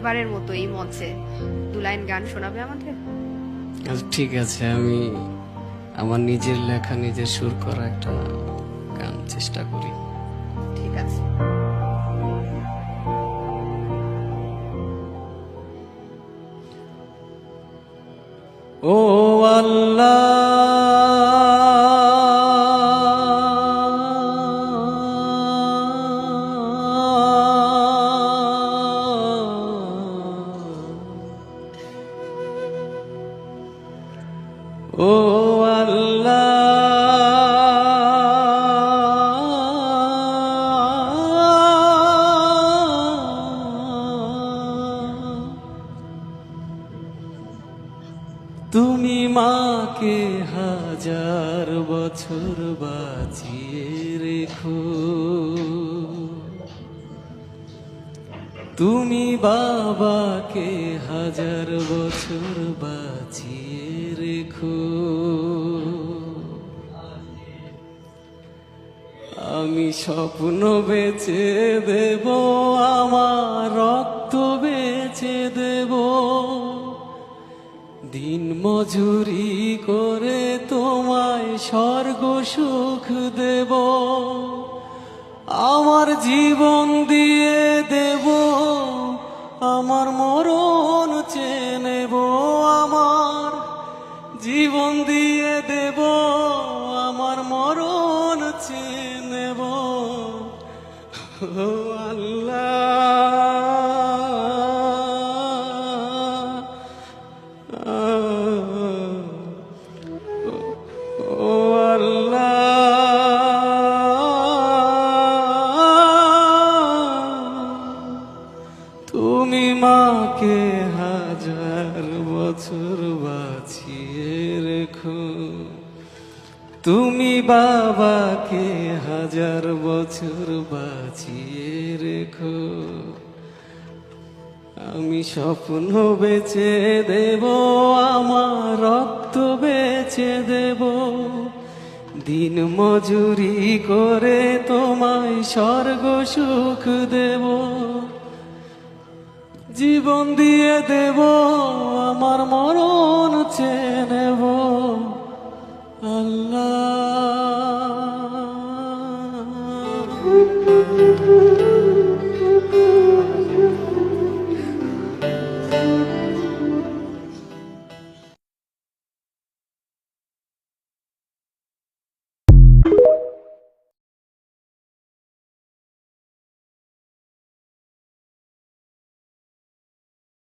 শেষবারের মতো এই মঞ্চে 2 লাইন গান শোনাবে আমাদের? আচ্ছা, ঠিক আছে, আমি আমার নিজের লেখা নিজের সুর করা একটা গান চেষ্টা করি। ঠিক আছে। ও আল্লাহ, ও আল্লাহ, তুমি মাকে 1000 বছর বাঁচিয়ে রেখো, তুমি বাবাকে 1000 বছর বাঁচিয়ে রেখো। আমি স্বপ্ন বেচে দেব, আমার রক্ত বেচে দেব, দিন মজুরি করে তোমায় স্বর্গ সুখ দেব। আমার জীবন দিয়ে দেব, আমার মরণ চেয়ে নেব, আমার জীবন দিয়ে দেব, আমার মরণ চেয়ে নেব। ও আল্লাহ, ও আল্লাহ, তুমি মাকে 1000 বছর বাঁচিয়ে রেখো, তুমি বাবাকে 1000 বছর বাঁচিয়ে রেখো। আমি স্বপ্ন বেচে দেব, আমার রক্ত বেচে দেব, দিন মজুরি করে তোমায় স্বর্গ সুখ দেব। জীবন দিয়ে দেব, আমার মরণ চেয়ে নেব।